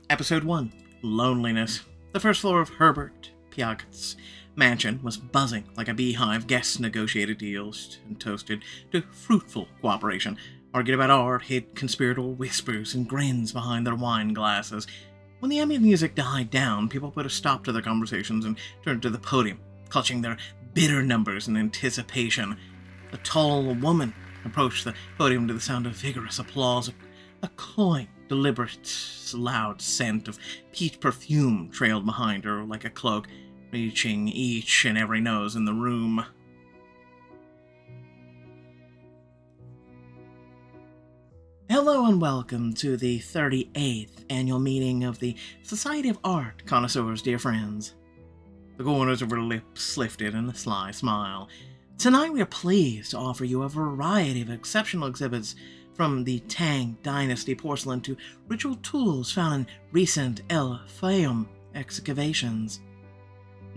Episode 1. Loneliness. The first floor of Herbert Piaget's mansion was buzzing like a beehive. Guests negotiated deals and toasted to fruitful cooperation, argued about art, hid conspiratorial whispers and grins behind their wine glasses. When the ambient music died down, people put a stop to their conversations and turned to the podium, clutching their bitter numbers in anticipation. A tall woman approached the podium to the sound of vigorous applause. A cloying, deliberate, loud scent of peat perfume trailed behind her like a cloak, reaching each and every nose in the room. Hello and welcome to the 38th annual meeting of the Society of Art Connoisseurs, dear friends. The corners of her lips lifted in a sly smile. Tonight we are pleased to offer you a variety of exceptional exhibits, from the Tang Dynasty porcelain to ritual tools found in recent El Fayum excavations.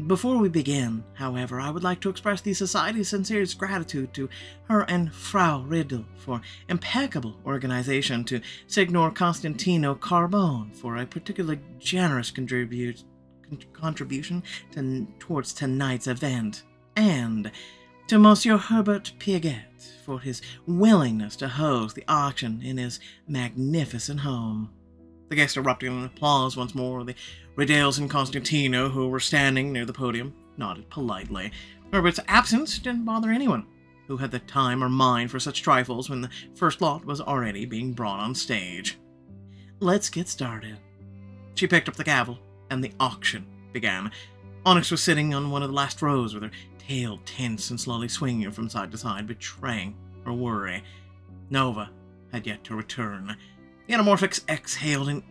Before we begin, however, I would like to express the Society's sincerest gratitude to her and Frau Riddle for impeccable organization, to Signor Constantino Carbone for a particularly generous contribution towards tonight's event, and to Monsieur Herbert Piaget for his willingness to host the auction in his magnificent home. The guests erupted in applause once more. The Riddles and Constantino, who were standing near the podium, nodded politely. Herbert's absence didn't bother anyone who had the time or mind for such trifles when the first lot was already being brought on stage. Let's get started. She picked up the gavel, and the auction began. Onyx was sitting on one of the last rows with her tail tense and slowly swinging from side to side, betraying her worry. Nova had yet to return. The Anamorphix exhaled and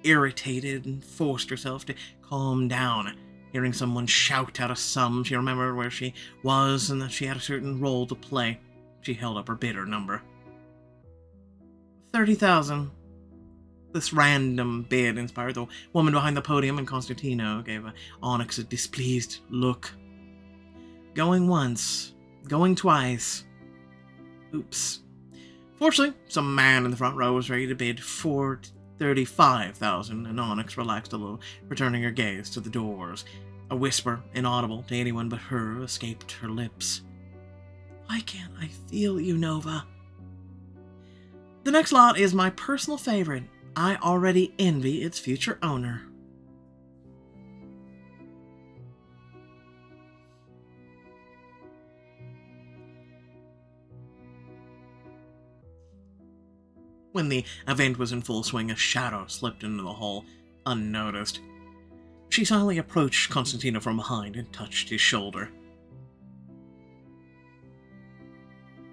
irritated and forced herself to calm down. Hearing someone shout out a sum, she remembered where she was and that she had a certain role to play. She held up her bidder number. 30,000. This random bid inspired the woman behind the podium, and Constantino gave Onyx a displeased look. Going once, going twice. Oops. Fortunately, some man in the front row was ready to bid 35,000, and Onyx relaxed a little, returning her gaze to the doors. A whisper, inaudible to anyone but her, escaped her lips. Why can't I feel you, Nova? The next lot is my personal favorite. I already envy its future owner. When the event was in full swing, a shadow slipped into the hall, unnoticed. She silently approached Constantino from behind and touched his shoulder.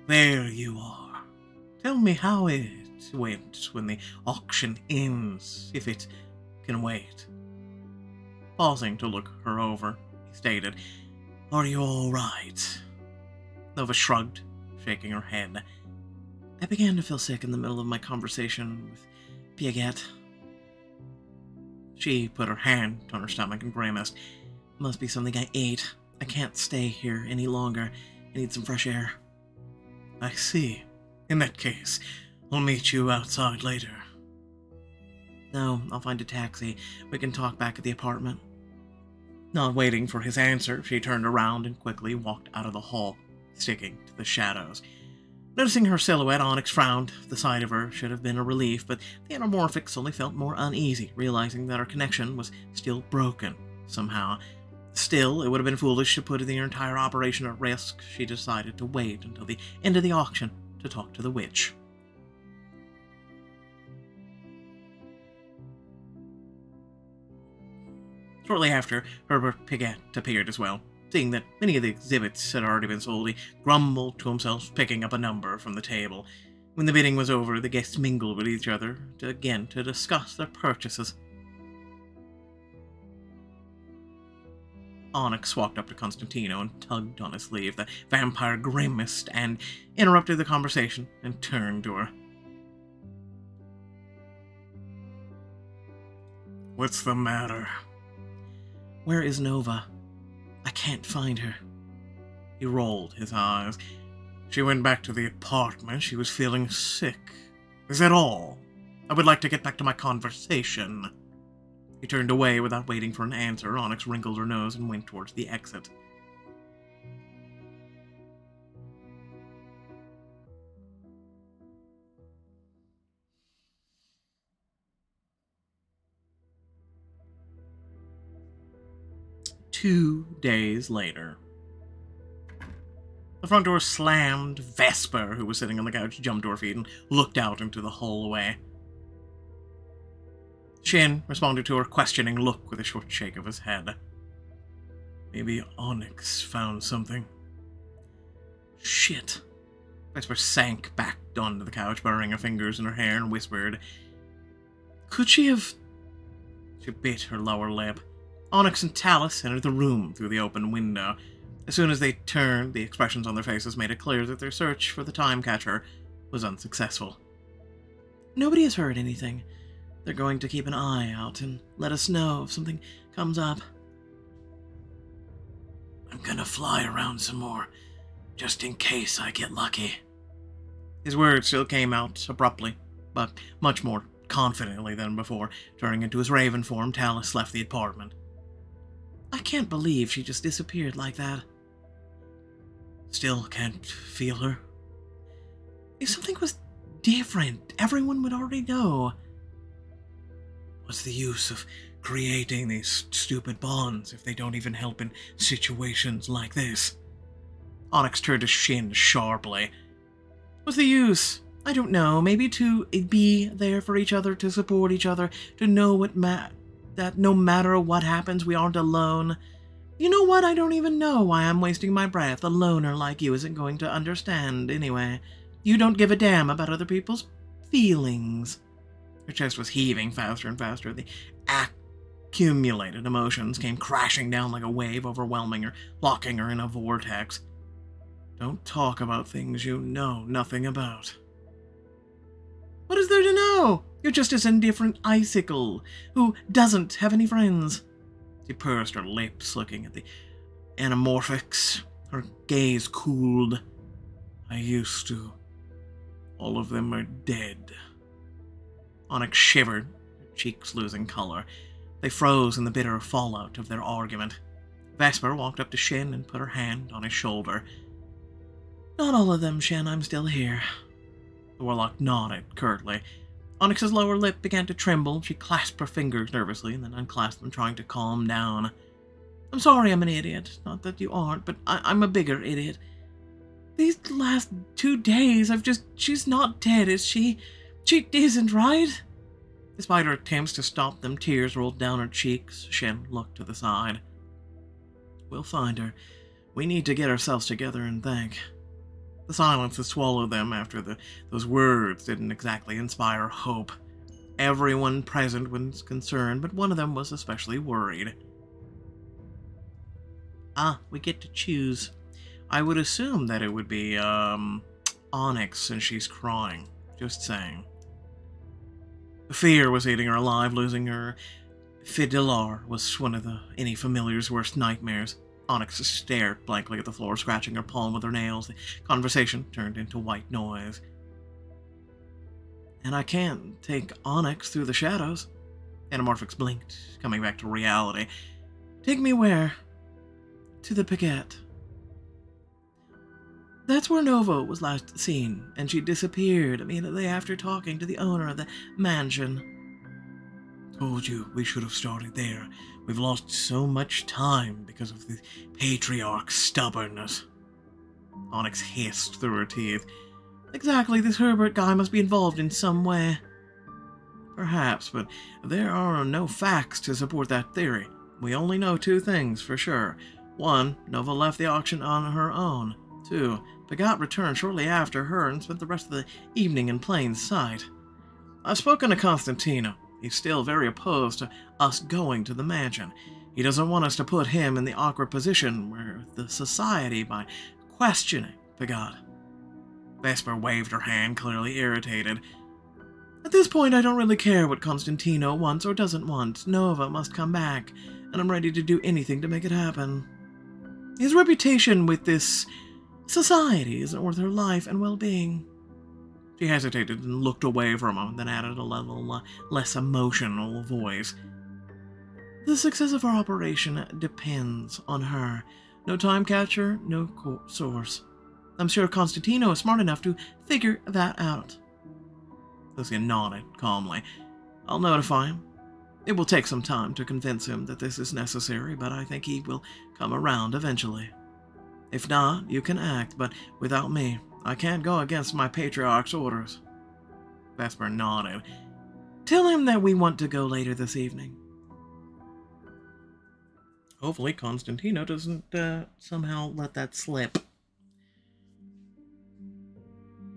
There you are. Tell me how it went when the auction ends, if it can wait. Pausing to look her over, he stated, Are you all right? Nova shrugged, shaking her head. I began to feel sick in the middle of my conversation with Piaget. She put her hand on her stomach and grimaced. Must be something I ate. I can't stay here any longer. I need some fresh air. I see. In that case, I'll meet you outside later. No, I'll find a taxi. We can talk back at the apartment. Not waiting for his answer, she turned around and quickly walked out of the hall, sticking to the shadows. Noticing her silhouette, Onyx frowned. The sight of her should have been a relief, but the Anamorphix only felt more uneasy, realizing that her connection was still broken, somehow. Still, it would have been foolish to put their entire operation at risk. She decided to wait until the end of the auction to talk to the witch. Shortly after, Herbert Piaget appeared as well. Seeing that many of the exhibits had already been sold, he grumbled to himself, picking up a number from the table. When the bidding was over, the guests mingled with each other to discuss their purchases. Onyx walked up to Constantino and tugged on his sleeve. The vampire grimaced and interrupted the conversation and turned to her. What's the matter? Where is Nova? I can't find her. He rolled his eyes. She went back to the apartment. She was feeling sick. Is that all? I would like to get back to my conversation. He turned away without waiting for an answer. Onyx wrinkled her nose and went towards the exit. Two days later. The front door slammed. Vesper, who was sitting on the couch, jumped to her feet and looked out into the hallway. Shin responded to her questioning look with a short shake of his head. Maybe Onyx found something. Shit. Vesper sank back onto the couch, burying her fingers in her hair, and whispered, "Could she have..." She bit her lower lip. Onyx and Talus entered the room through the open window. As soon as they turned, the expressions on their faces made it clear that their search for the time catcher was unsuccessful. Nobody has heard anything. They're going to keep an eye out and let us know if something comes up. I'm gonna fly around some more, just in case I get lucky. His words still came out abruptly, but much more confidently than before. Turning into his raven form, Talus left the apartment. I can't believe she just disappeared like that. Still can't feel her. If something was different, everyone would already know. What's the use of creating these stupid bonds if they don't even help in situations like this? Onyx turned to Shin sharply. What's the use? I don't know. Maybe to be there for each other, to support each other, to know that no matter what happens, we aren't alone. You know what? I don't even know why I'm wasting my breath. A loner like you isn't going to understand anyway. You don't give a damn about other people's feelings. Her chest was heaving faster and faster. The accumulated emotions came crashing down like a wave, overwhelming her, locking her in a vortex. Don't talk about things you know nothing about. What is there to know? You're just this indifferent icicle who doesn't have any friends. She pursed her lips, looking at the anamorphics. Her gaze cooled. I used to. All of them are dead. Onyx shivered, her cheeks losing color. They froze in the bitter fallout of their argument. Vesper walked up to Shin and put her hand on his shoulder. Not all of them, Shin. I'm still here. The warlock nodded curtly. Onyx's lower lip began to tremble. She clasped her fingers nervously and then unclasped them, trying to calm down. I'm sorry I'm an idiot. Not that you aren't, but I'm a bigger idiot. These last 2 days, she's not dead, is she? She isn't, right? Despite her attempts to stop them, tears rolled down her cheeks. Shin looked to the side. We'll find her. We need to get ourselves together and think. The silence had swallowed them after those words didn't exactly inspire hope. Everyone present was concerned, but one of them was especially worried. We get to choose. I would assume that it would be, Onyx since she's crying. Just saying. Fear was eating her alive. Losing her Fidelar was one of any familiar's worst nightmares. Onyx stared blankly at the floor, scratching her palm with her nails. The conversation turned into white noise. And I can't take Onyx through the shadows. Anamorphics blinked, coming back to reality. Take me where? To the Piquette. That's where Nova was last seen, and she disappeared immediately after talking to the owner of the mansion. Told you we should have started there. We've lost so much time because of the Patriarch's stubbornness. Onyx hissed through her teeth. Exactly, this Herbert guy must be involved in some way. Perhaps, but there are no facts to support that theory. We only know 2 things for sure. 1, Nova left the auction on her own. 2, Piquette returned shortly after her and spent the rest of the evening in plain sight. I've spoken to Constantino. He's still very opposed to us going to the mansion. He doesn't want us to put him in the awkward position where the society by questioning Piquette. Vesper waved her hand, clearly irritated. At this point, I don't really care what Constantino wants or doesn't want. Nova must come back, and I'm ready to do anything to make it happen. His reputation with this society isn't worth her life and well-being. She hesitated and looked away for a moment, then added a little less emotional voice. The success of our operation depends on her. No time catcher, no source. I'm sure Constantino is smart enough to figure that out. Lucian nodded calmly. I'll notify him. It will take some time to convince him that this is necessary, but I think he will come around eventually. If not, you can act, but without me, I can't go against my patriarch's orders. Vesper nodded. Tell him that we want to go later this evening. Hopefully Constantino doesn't somehow let that slip.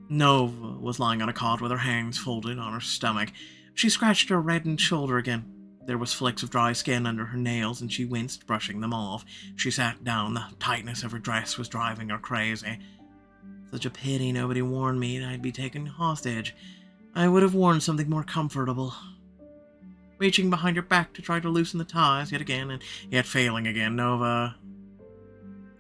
Nova was lying on a cot with her hands folded on her stomach. She scratched her reddened shoulder again. There was flecks of dry skin under her nails, and she winced, brushing them off. She sat down. The tightness of her dress was driving her crazy. Such a pity nobody warned me I'd be taken hostage. I would have worn something more comfortable. Reaching behind her back to try to loosen the ties yet again, and yet failing again, Nova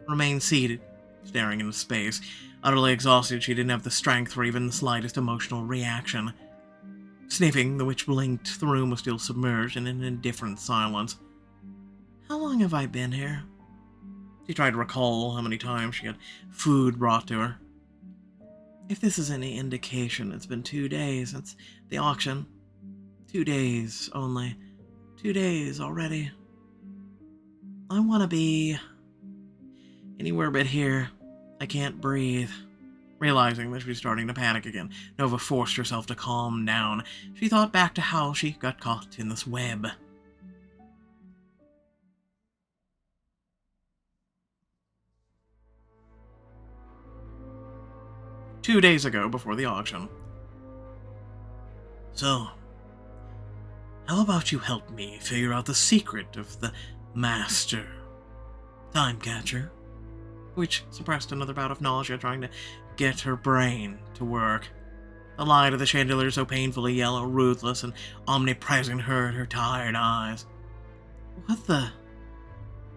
remained seated, staring into space. Utterly exhausted, she didn't have the strength for even the slightest emotional reaction. Sniffing, the witch blinked. The room was still submerged in an indifferent silence. How long have I been here? She tried to recall how many times she had food brought to her. If this is any indication, it's been 2 days since the auction. 2 days only. 2 days already. I want to be anywhere but here. I can't breathe. Realizing that she was starting to panic again, Nova forced herself to calm down. She thought back to how she got caught in this web. Two days ago, before the auction. So, how about you help me figure out the secret of the Master Time Catcher? Which suppressed another bout of nausea, trying to get her brain to work. The light of the chandelier so painfully yellow, ruthless, and omnipresent hurt her tired eyes. What the?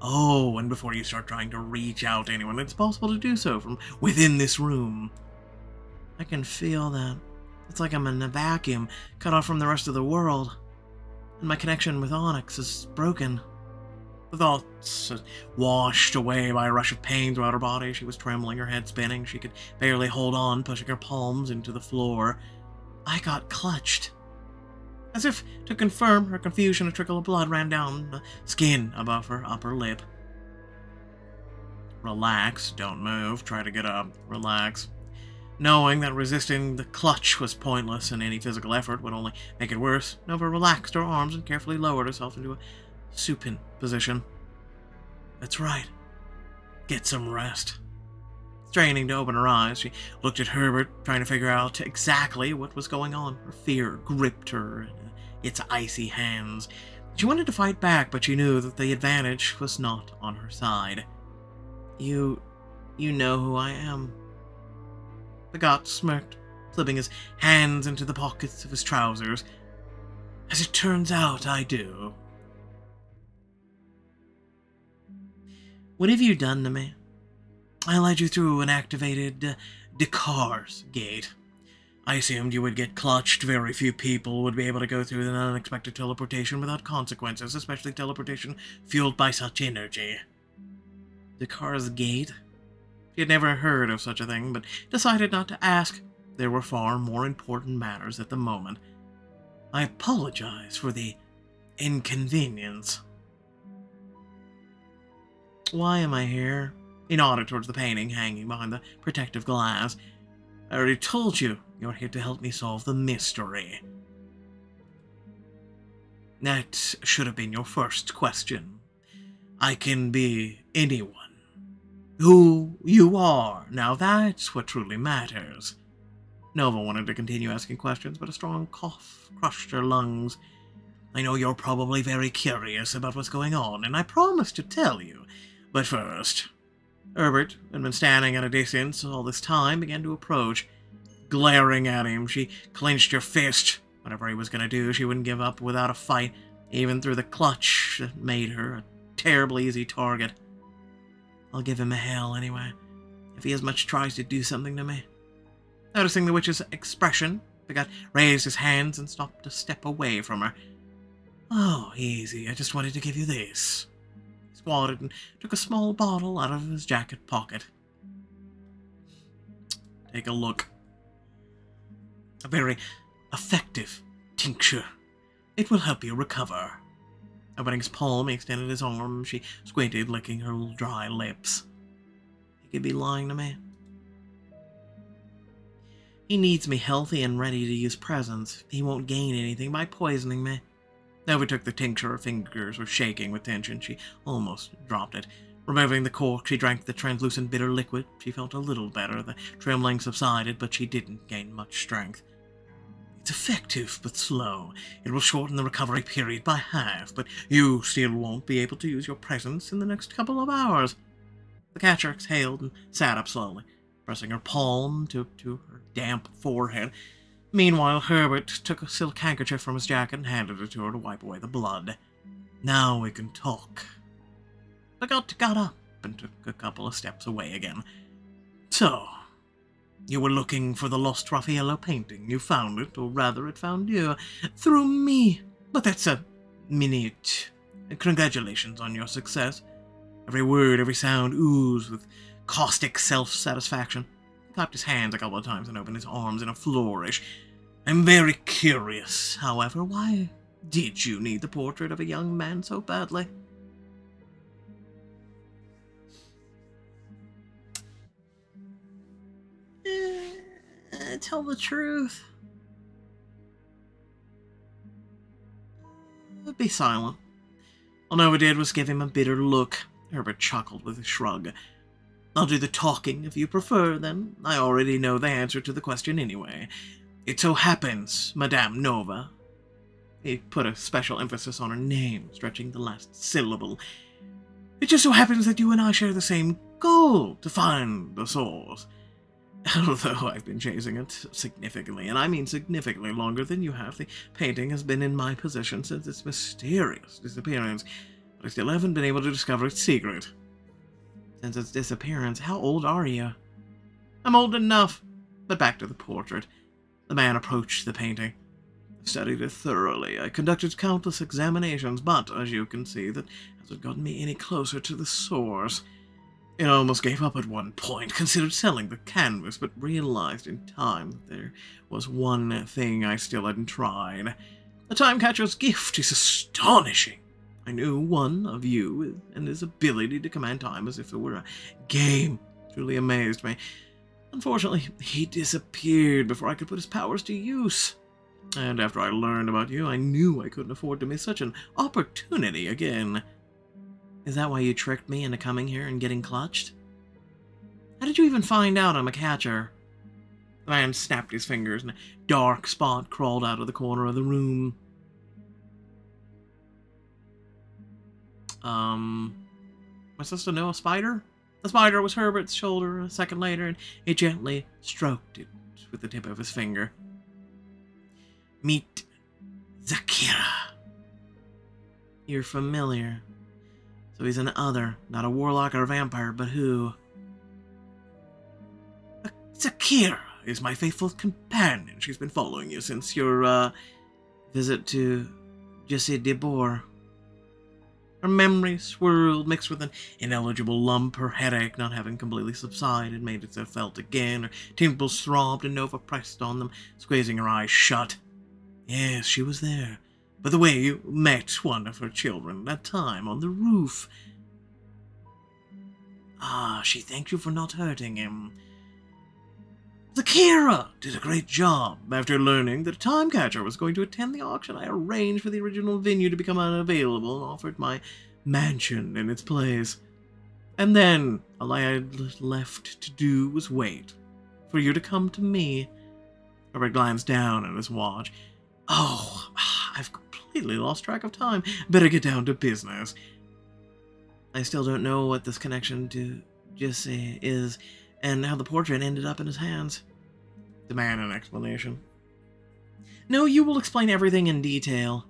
Oh, and before you start trying to reach out to anyone, it's possible to do so from within this room. I can feel that. It's like I'm in a vacuum, cut off from the rest of the world. And my connection with Onyx is broken. The thoughts washed away by a rush of pain throughout her body. She was trembling, her head spinning. She could barely hold on, pushing her palms into the floor. I got clutched. As if to confirm her confusion, a trickle of blood ran down the skin above her upper lip. Relax, don't move, try to get up, relax. Knowing that resisting the clutch was pointless and any physical effort would only make it worse, Nova relaxed her arms and carefully lowered herself into a supine position. That's right. Get some rest. Straining to open her eyes, she looked at Herbert, trying to figure out exactly what was going on. Her fear gripped her in its icy hands. She wanted to fight back, but she knew that the advantage was not on her side. You know who I am. The god smirked, slipping his hands into the pockets of his trousers. As it turns out, I do. What have you done to me? I led you through an activated Descartes gate. I assumed you would get clutched. Very few people would be able to go through an unexpected teleportation without consequences, especially teleportation fueled by such energy. Descartes gate? She had never heard of such a thing, but decided not to ask. There were far more important matters at the moment. I apologize for the inconvenience. Why am I here? He nodded towards the painting hanging behind the protective glass. I already told you, you're here to help me solve the mystery. That should have been your first question. I can be anyone. Who you are, now that's what truly matters. Nova wanted to continue asking questions, but a strong cough crushed her lungs. I know you're probably very curious about what's going on, and I promise to tell you. But first, Herbert, who had been standing at a distance all this time, began to approach. Glaring at him, she clenched her fist. Whatever he was going to do, she wouldn't give up without a fight, even through the clutch that made her a terribly easy target. I'll give him a hell anyway, if he as much tries to do something to me. Noticing the witch's expression, the god raised his hands and stopped a step away from her. Oh, easy. I just wanted to give you this. He squatted and took a small bottle out of his jacket pocket. Take a look. A very effective tincture. It will help you recover. Opening his palm, he extended his arm. She squinted, licking her dry lips. He could be lying to me. He needs me healthy and ready to use presents. He won't gain anything by poisoning me. Nova took the tincture. Her fingers were shaking with tension. She almost dropped it. Removing the cork, she drank the translucent bitter liquid. She felt a little better. The trembling subsided, but she didn't gain much strength. It's effective, but slow. It will shorten the recovery period by half, but you still won't be able to use your presence in the next couple of hours. The catcher exhaled and sat up slowly, pressing her palm to her damp forehead. Meanwhile, Herbert took a silk handkerchief from his jacket and handed it to her to wipe away the blood. Now we can talk. Bagot got up and took a couple of steps away again. So, you were looking for the lost Raffaello painting. You found it, or rather it found you, through me. But that's a minute. Congratulations on your success. Every word, every sound oozed with caustic self-satisfaction. He clapped his hands a couple of times and opened his arms in a flourish. I'm very curious, however, why did you need the portrait of a young man so badly? Tell the truth. Be silent. All Nova did was give him a bitter look. Herbert chuckled with a shrug. I'll do the talking if you prefer, then. I already know the answer to the question anyway. It so happens, Madame Nova. He put a special emphasis on her name, stretching the last syllable. It just so happens that you and I share the same goal, to find the source. Although I've been chasing it significantly, and I mean significantly longer than you have, the painting has been in my possession since its mysterious disappearance, but I still haven't been able to discover its secret. Since its disappearance, how old are you? I'm old enough, but back to the portrait. The man approached the painting. I studied it thoroughly. I conducted countless examinations, but, as you can see, that hasn't gotten me any closer to the source. I almost gave up at one point, considered selling the canvas, but realized in time that there was one thing I still hadn't tried. The Time Catcher's gift is astonishing. I knew one of you, and his ability to command time as if it were a game truly amazed me. Unfortunately, he disappeared before I could put his powers to use. And after I learned about you, I knew I couldn't afford to miss such an opportunity again. Is that why you tricked me into coming here and getting clutched? How did you even find out I'm a catcher? The man snapped his fingers and a dark spot crawled out of the corner of the room. Am I supposed to know a spider? The spider was Herbert's shoulder a second later, and he gently stroked it with the tip of his finger. Meet Zakira. You're familiar. So he's an other, not a warlock or a vampire, but who? Zakira is my faithful companion. She's been following you since your, visit to Jesse de Boer. Her memory swirled, mixed with an ineligible lump. Her headache, not having completely subsided, made itself felt again. Her temples throbbed, and Nova pressed on them, squeezing her eyes shut. Yes, she was there. By the way, you met one of her children that time on the roof. Ah, she thanked you for not hurting him. Zakira did a great job. After learning that a Time Catcher was going to attend the auction, I arranged for the original venue to become unavailable and offered my mansion in its place. And then, all I had left to do was wait for you to come to me. Herbert glanced down at his watch. Oh, I've completely lost track of time. Better get down to business. I still don't know what this connection to Jesse is, and how the portrait ended up in his hands. Demand an explanation. No, you will explain everything in detail.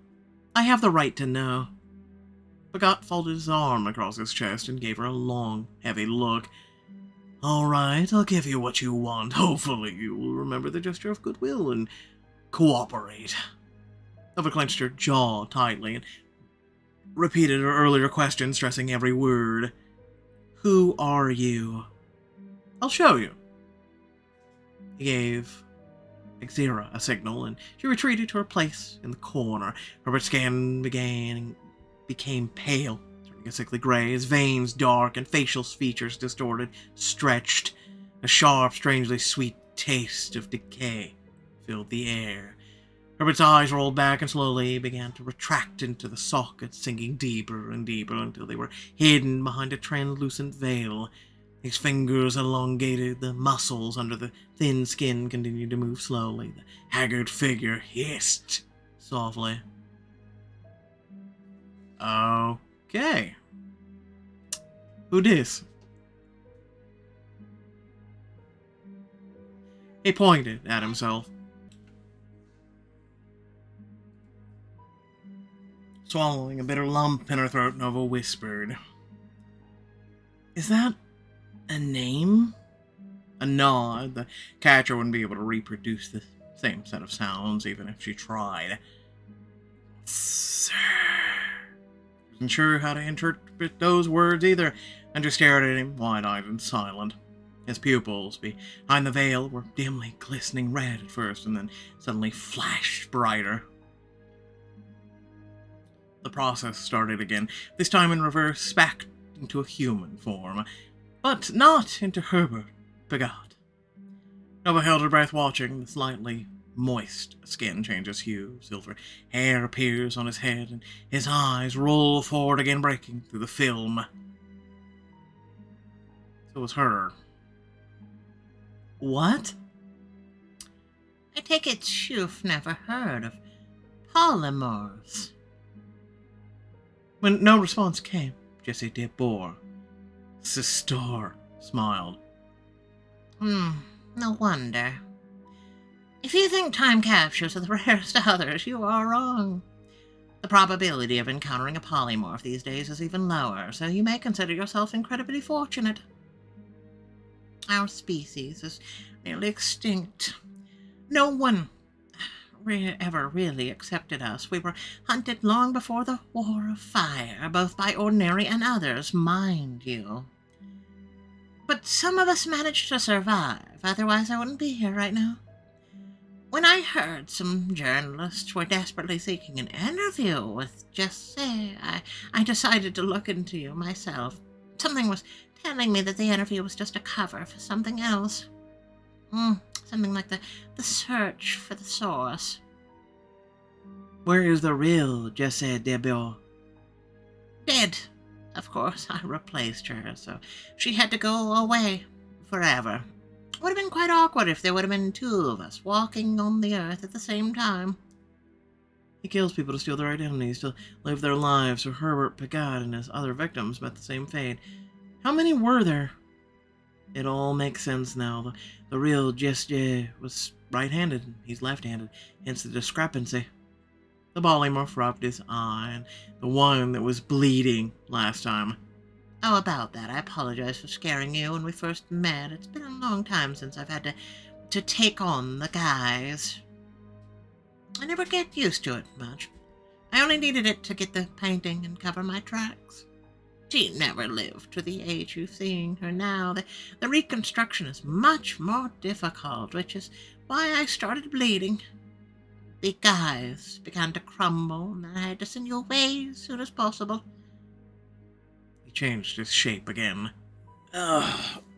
I have the right to know. Bagot folded his arm across his chest and gave her a long, heavy look. All right, I'll give you what you want. Hopefully you will remember the gesture of goodwill and cooperate. Nova clenched her jaw tightly and repeated her earlier question, stressing every word. Who are you? I'll show you. He gave Ixira a signal, and she retreated to her place in the corner. Herbert's skin became pale, turning a sickly gray, his veins dark and facial features distorted, stretched. A sharp, strangely sweet taste of decay filled the air. Herbert's eyes rolled back and slowly began to retract into the sockets, sinking deeper and deeper until they were hidden behind a translucent veil. His fingers elongated, the muscles under the thin skin continued to move slowly. The haggard figure hissed softly. Okay. Who dis? He pointed at himself. Swallowing a bitter lump in her throat, Nova whispered, Is that a name? A nod. The catcher wouldn't be able to reproduce the same set of sounds, even if she tried. Sir. Wasn't sure how to interpret those words either, and just stared at him, wide-eyed and silent. His pupils behind the veil were dimly glistening red at first, and then suddenly flashed brighter. The process started again, this time in reverse, back into a human form, but not into Herbert Pigott. Nova held her breath, watching the slightly moist skin changes hue. Silver hair appears on his head, and his eyes roll forward again, breaking through the film. So it was her. What? I take it you've never heard of polymorphs. When no response came, Jessie de Boer, Sister, smiled. No wonder. If you think time capsules are the rarest of others, you are wrong. The probability of encountering a polymorph these days is even lower, so you may consider yourself incredibly fortunate. Our species is nearly extinct. No one ever really accepted us. We were hunted long before the War of Fire, both by ordinary and others, mind you. But some of us managed to survive, otherwise I wouldn't be here right now. When I heard some journalists were desperately seeking an interview with Jessie, I decided to look into you myself. Something was telling me that the interview was just a cover for something else. Something like the search for the source. Where is the real Jessie de Boer? Dead. Of course, I replaced her, so she had to go away forever. Would have been quite awkward if there would have been two of us walking on the earth at the same time. He kills people to steal their identities, to live their lives, so Herbert Pigott and his other victims met the same fate. How many were there? It all makes sense now. The real Jessie was right-handed, and he's left-handed, hence the discrepancy. The polymorph rubbed his eye, and the one that was bleeding last time. Oh, about that, I apologize for scaring you when we first met. It's been a long time since I've had to take on the guys. I never get used to it much. I only needed it to get the painting and cover my tracks. She never lived to the age you're seeing her now. The reconstruction is much more difficult, which is why I started bleeding. The guys began to crumble, and I had to send you away as soon as possible. He changed his shape again. Oh,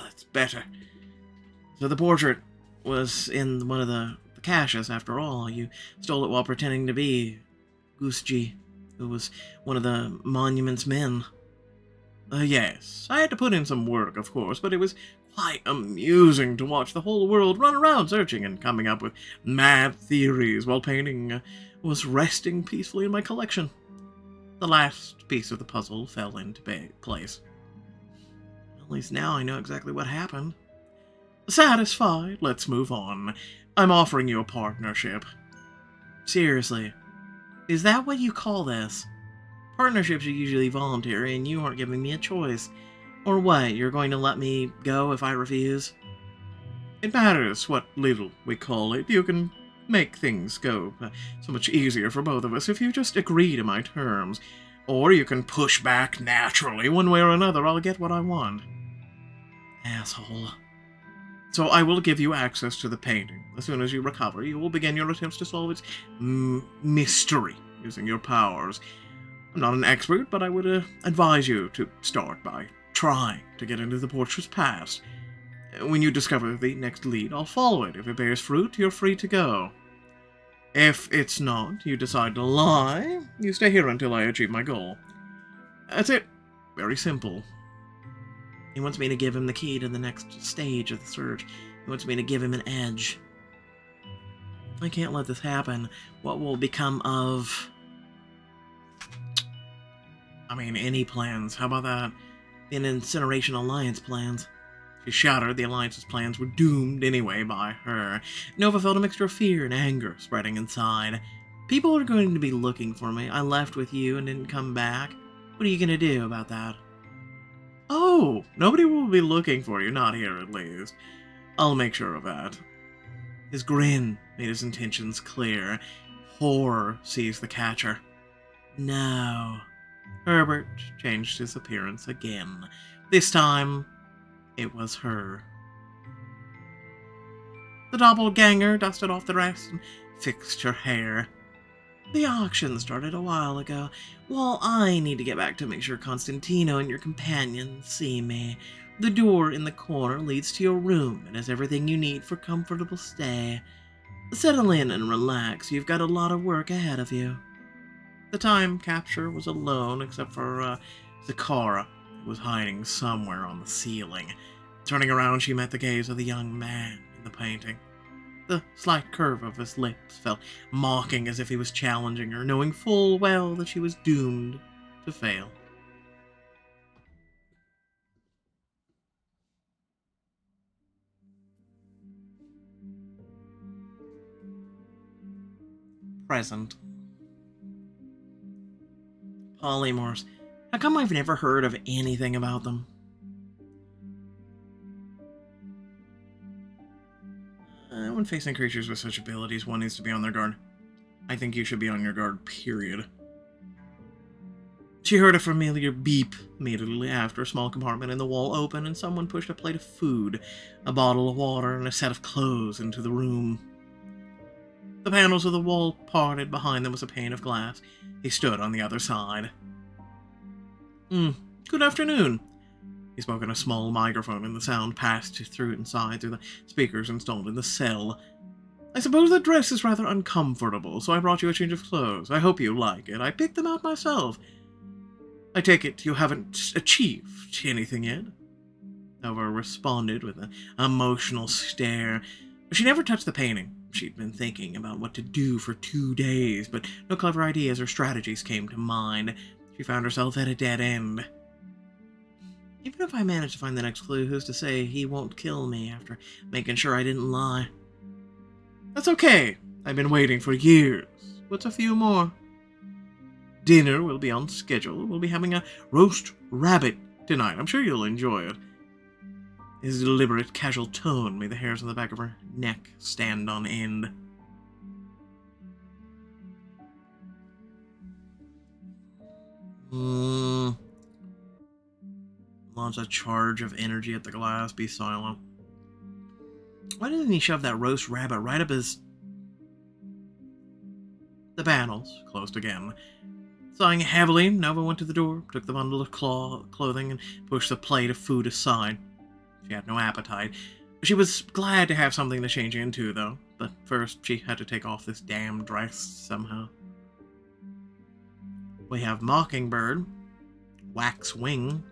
that's better. So the portrait was in one of the caches, after all. You stole it while pretending to be Gusji, who was one of the monument's men. Yes, I had to put in some work, of course, but it was quite amusing to watch the whole world run around searching and coming up with mad theories while painting was resting peacefully in my collection. The last piece of the puzzle fell into place. At least now I know exactly what happened. Satisfied, let's move on. I'm offering you a partnership. Seriously, is that what you call this? Partnerships are usually voluntary, and you aren't giving me a choice. Or what, you're going to let me go if I refuse? It matters what little we call it. You can make things go so much easier for both of us if you just agree to my terms. Or you can push back naturally. One way or another, I'll get what I want. Asshole. So I will give you access to the painting. As soon as you recover, you will begin your attempts to solve its mystery using your powers. I'm not an expert, but I would advise you to start by trying to get into the portrait's past. When you discover the next lead, I'll follow it. If it bears fruit, you're free to go. If it's not, you decide to lie, you stay here until I achieve my goal. That's it. Very simple. He wants me to give him the key to the next stage of the search. He wants me to give him an edge. I can't let this happen. What will become of... any plans. How about that? The Incineration Alliance plans. She shuddered. The Alliance's plans were doomed anyway by her. Nova felt a mixture of fear and anger spreading inside. People are going to be looking for me. I left with you and didn't come back. What are you going to do about that? Oh, nobody will be looking for you. Not here, at least. I'll make sure of that. His grin made his intentions clear. Horror seized the catcher. No. Herbert changed his appearance again. This time, it was her. The doppelganger dusted off the rest and fixed her hair. The auction started a while ago. Well, I need to get back to make sure Constantino and your companions see me. The door in the corner leads to your room and has everything you need for comfortable stay. Settle in and relax. You've got a lot of work ahead of you. The time capture was alone except for Zakara, who was hiding somewhere on the ceiling. Turning around, she met the gaze of the young man in the painting. The slight curve of his lips felt mocking, as if he was challenging her, knowing full well that she was doomed to fail. Present. Polymorphs. How come I've never heard of anything about them? When facing creatures with such abilities, one needs to be on their guard. I think you should be on your guard, period. She heard a familiar beep immediately after. A small compartment in the wall opened and someone pushed a plate of food, a bottle of water, and a set of clothes into the room. The panels of the wall parted. Behind them was a pane of glass. He stood on the other side. Good afternoon. He spoke in a small microphone, and the sound passed through the speakers installed in the cell. I suppose the dress is rather uncomfortable, so I brought you a change of clothes. I hope you like it. I picked them out myself. I take it you haven't achieved anything yet? Nova responded with an emotional stare. She never touched the painting. She'd been thinking about what to do for 2 days, but no clever ideas or strategies came to mind. She found herself at a dead end. Even if I manage to find the next clue, who's to say he won't kill me after making sure I didn't lie? That's okay. I've been waiting for years. What's a few more? Dinner will be on schedule. We'll be having a roast rabbit tonight. I'm sure you'll enjoy it. His deliberate, casual tone made the hairs on the back of her neck stand on end. Launch a charge of energy at the glass. Be silent. Why didn't he shove that roast rabbit right up his... The panels closed again. Sighing heavily, Nova went to the door, took the bundle of clothing, and pushed the plate of food aside. She had no appetite. She was glad to have something to change into, though. But first, she had to take off this damn dress somehow. We have Mockingbird, Waxwing,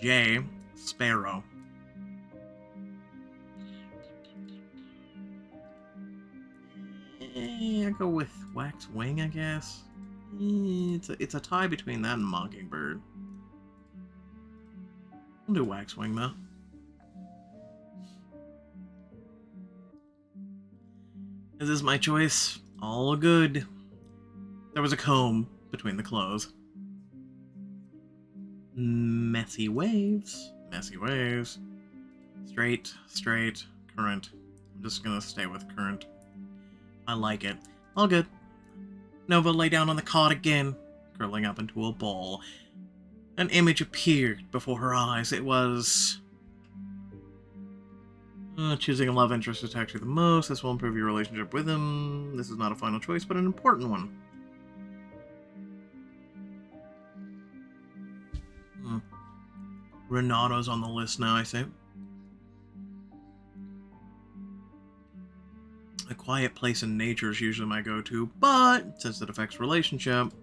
Jay, Sparrow. I go with Waxwing, I guess. It's a tie between that and Mockingbird. I'll do Waxwing, though. Is this my choice? All good. There was a comb between the clothes. Messy waves. Messy waves. Straight, current. I'm just gonna stay with current. I like it. All good. Nova lay down on the cot again, curling up into a ball. An image appeared before her eyes. It was... choosing a love interest attacks you the most. This will improve your relationship with him. This is not a final choice, but an important one. Renato's on the list now, I say. A quiet place in nature is usually my go-to, but since it affects relationship,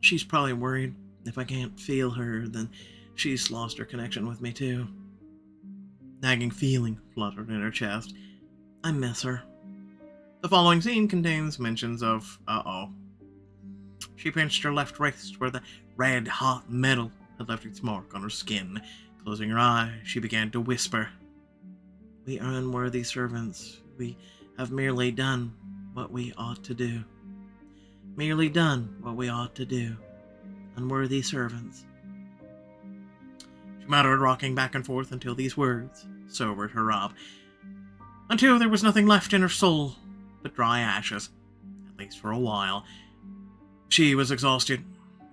she's probably worried if I can't feel her, then she's lost her connection with me too. Nagging feeling fluttered in her chest. I miss her. The following scene contains mentions of uh-oh. She pinched her left wrist where the red-hot metal had left its mark on her skin. Closing her eyes, she began to whisper. We are unworthy servants. We have merely done what we ought to do. Merely done what we ought to do. Unworthy servants. She muttered, rocking back and forth until these words sobered her up. Until there was nothing left in her soul but dry ashes, at least for a while. She was exhausted,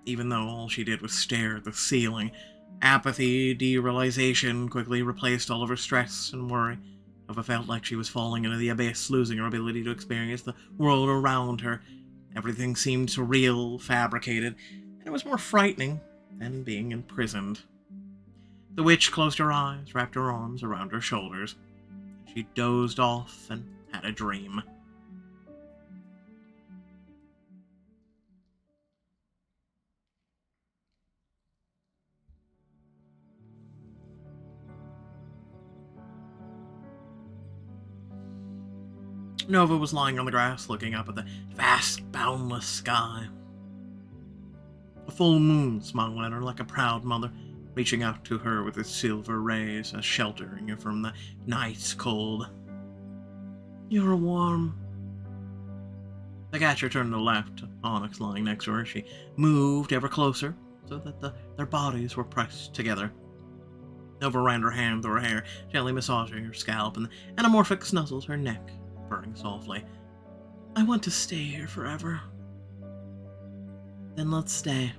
even though all she did was stare at the ceiling. Apathy, derealization quickly replaced all of her stress and worry. Nova felt like she was falling into the abyss, losing her ability to experience the world around her. Everything seemed surreal, fabricated, and it was more frightening than being imprisoned. The witch closed her eyes, wrapped her arms around her shoulders. She dozed off and had a dream. Nova was lying on the grass, looking up at the vast, boundless sky. A full moon smiled at her like a proud mother, reaching out to her with its silver rays, sheltering her from the night's cold. You're warm. The catcher turned to the left, Onyx lying next to her. She moved ever closer, so that their bodies were pressed together. Nova ran her hand through her hair, gently massaging her scalp, and the anamorphic snuzzled her neck, purring softly. I want to stay here forever. Then let's stay.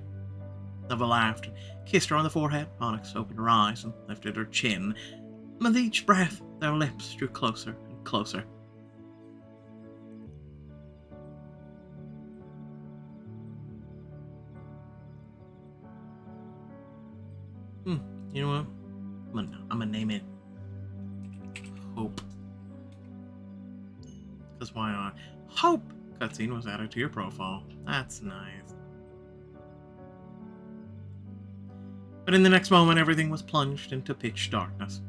Nova laughed and kissed her on the forehead. Onyx opened her eyes and lifted her chin. With each breath, their lips drew closer and closer. You know what? I'm gonna name it Hope. Because why not? Hope! Cutscene was added to your profile. That's nice. But in the next moment, everything was plunged into pitch darkness.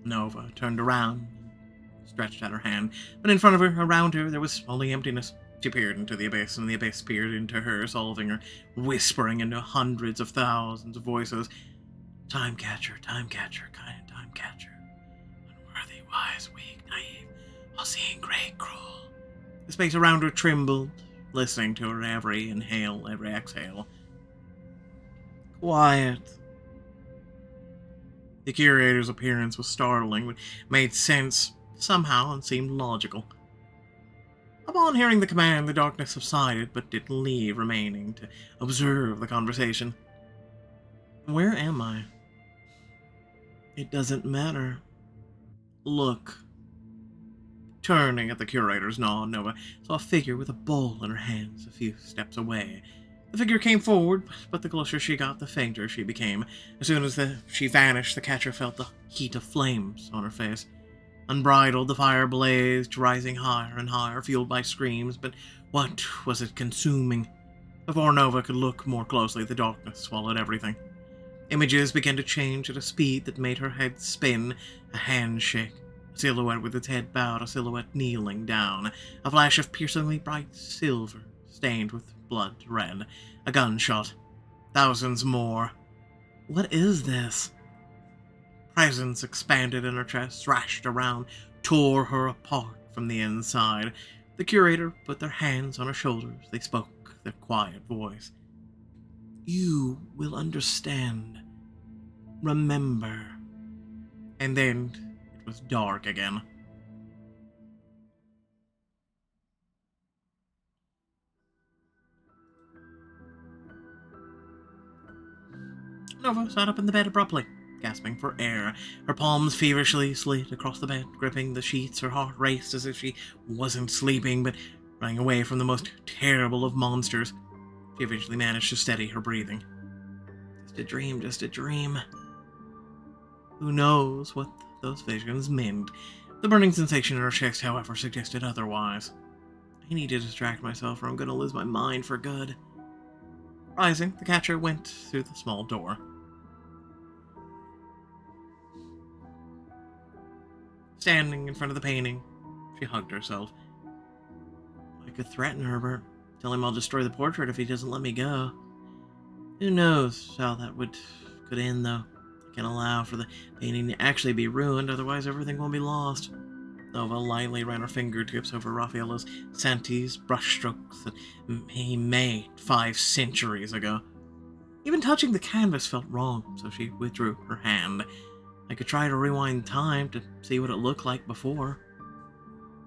Nova turned around, stretched out her hand, but in front of her, around her, there was only emptiness. She peered into the abyss, and the abyss peered into her, solving her, whispering into hundreds of thousands of voices. Time catcher, kind of time catcher. Unworthy, wise, weak, naive, all-seeing, great, cruel. The space around her trembled, listening to her every inhale, every exhale. Quiet. The curator's appearance was startling, but made sense somehow and seemed logical. Upon hearing the command, the darkness subsided, but didn't leave, remaining to observe the conversation. Where am I? It doesn't matter. Look. Turning at the curator's nod, Nova saw a figure with a bowl in her hands a few steps away. The figure came forward, but the closer she got, the fainter she became. As soon as she vanished, the catcher felt the heat of flames on her face. Unbridled, the fire blazed, rising higher and higher, fueled by screams, but what was it consuming? Before Nova could look more closely, the darkness swallowed everything. Images began to change at a speed that made her head spin, a hand shake, a silhouette with its head bowed, a silhouette kneeling down, a flash of piercingly bright silver, stained with blood red, a gunshot, thousands more. What is this? Presence expanded in her chest, thrashed around, tore her apart from the inside. The curator put their hands on her shoulders. They spoke, their quiet voice. You will understand. Remember. And then it was dark again. Nova sat up in the bed abruptly, gasping for air. Her palms feverishly slid across the bed, gripping the sheets. Her heart raced as if she wasn't sleeping, but running away from the most terrible of monsters. She eventually managed to steady her breathing. Just a dream, just a dream. Who knows what those visions meant? The burning sensation in her chest, however, suggested otherwise. I need to distract myself or I'm going to lose my mind for good. Rising, the catcher went through the small door. Standing in front of the painting, she hugged herself. I could threaten Herbert, tell him I'll destroy the portrait if he doesn't let me go. Who knows how that could end, though. I can't allow for the painting to actually be ruined, otherwise everything will be lost. Nova lightly ran her fingertips over Raffaello's Santi's brushstrokes that he made 5 centuries ago. Even touching the canvas felt wrong, so she withdrew her hand. I could try to rewind time to see what it looked like before.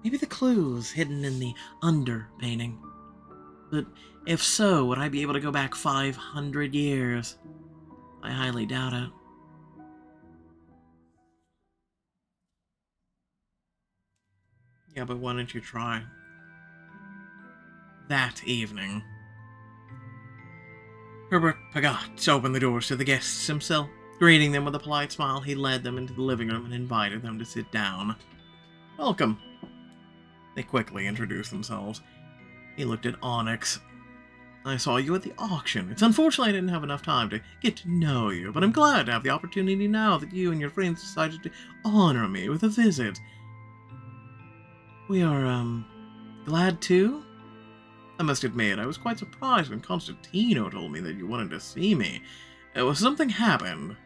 Maybe the clues hidden in the underpainting. But if so, would I be able to go back 500 years? I highly doubt it. Yeah, but why don't you try? That evening, Herbert Pagott opened the doors to the guests himself. Greeting them with a polite smile, he led them into the living room and invited them to sit down. Welcome. They quickly introduced themselves. He looked at Onyx. I saw you at the auction. It's unfortunate I didn't have enough time to get to know you, but I'm glad to have the opportunity now that you and your friends decided to honor me with a visit. We are, glad too? I must admit, I was quite surprised when Constantino told me that you wanted to see me. Something happened.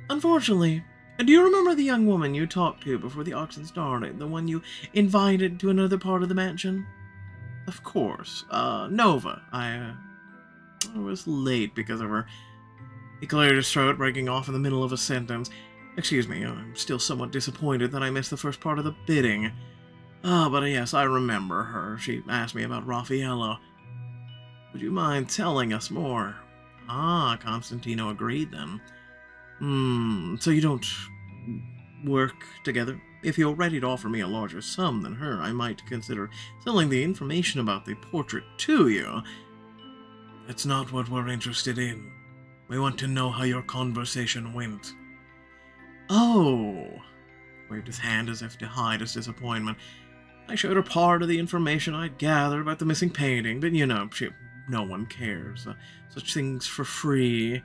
Unfortunately, do you remember the young woman you talked to before the auction started? The one you invited to another part of the mansion? Of course. Nova. I was late because of her. He cleared his throat, breaking off in the middle of a sentence. Excuse me, I'm still somewhat disappointed that I missed the first part of the bidding. But yes, I remember her. She asked me about Raffaello. Would you mind telling us more? Constantino agreed then. So you don't work together? If you're ready to offer me a larger sum than her, I might consider selling the information about the portrait to you. That's not what we're interested in. We want to know how your conversation went. Oh! Waved his hand as if to hide his disappointment. I showed her part of the information I'd gathered about the missing painting, but no one cares. Such things for free.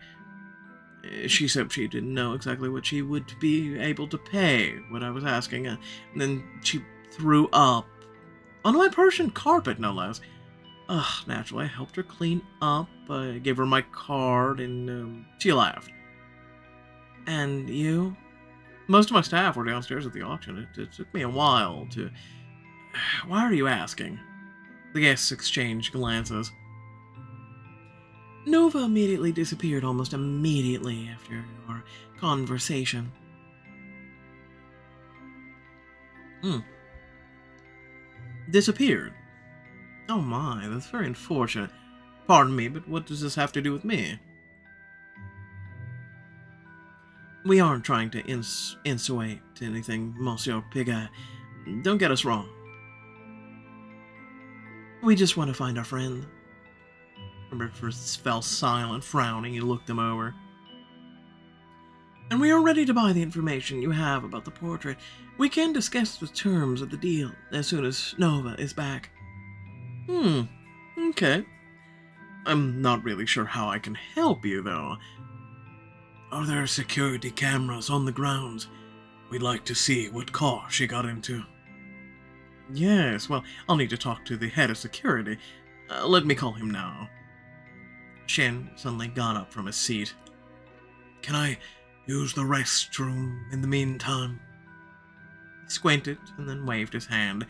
She said she didn't know exactly what she would be able to pay, what I was asking, and then she threw up. On my Persian carpet, no less. Naturally, I helped her clean up, I gave her my card, and she laughed. And you? Most of my staff were downstairs at the auction. It took me a while to... Why are you asking? The guests exchanged glances. Nova immediately disappeared almost immediately after your conversation. Disappeared? Oh my, that's very unfortunate. Pardon me, but what does this have to do with me? We aren't trying to insinuate anything, Monsieur Pigott. Don't get us wrong. We just want to find our friend. Herbert first fell silent, frowning. He looked them over. And we are ready to buy the information you have about the portrait. We can discuss the terms of the deal as soon as Nova is back. Okay. I'm not really sure how I can help you, though. Are there security cameras on the grounds? We'd like to see what car she got into. Yes, well, I'll need to talk to the head of security. Let me call him now. Shen suddenly got up from his seat. Can I use the restroom in the meantime? He squinted and then waved his hand.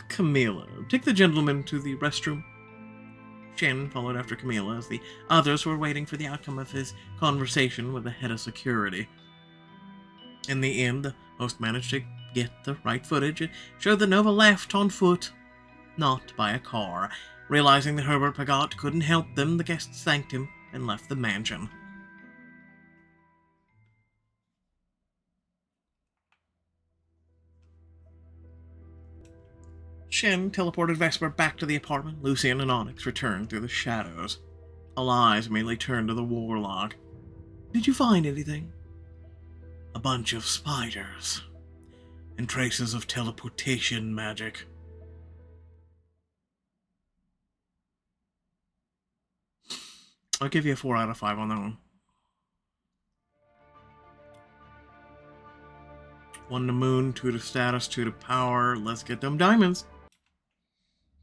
Camilla, take the gentleman to the restroom. Shin followed after Camila as the others were waiting for the outcome of his conversation with the head of security. In the end, the host managed to get the right footage and showed that Nova left on foot, not by a car. Realizing that Herbert Pagat couldn't help them, the guests thanked him and left the mansion. Shin teleported Vesper back to the apartment. Lucian and Onyx returned through the shadows. All eyes immediately turned to the warlock. "Did you find anything?" "A bunch of spiders. And traces of teleportation magic." I'll give you a 4 out of 5 on that one. 1 to moon, 2 to status, 2 to power. Let's get them diamonds.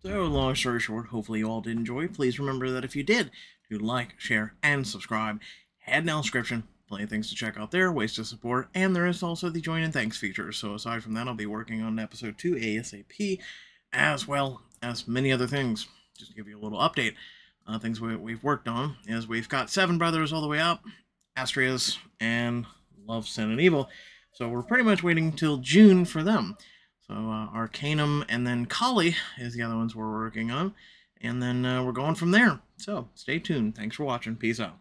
So, long story short, hopefully you all did enjoy. Please remember that if you did, to like, share, and subscribe. Head down the description. Plenty of things to check out there, ways to support, and there is also the join and thanks feature. So aside from that, I'll be working on episode 2 ASAP, as well as many other things. Just to give you a little update. Things we've worked on is we've got 7 brothers all the way up, Astrias, and Love, Sin, and Evil. So we're pretty much waiting until June for them. So Arcanum and then Kali is the other ones we're working on. And then we're going from there. So stay tuned. Thanks for watching. Peace out.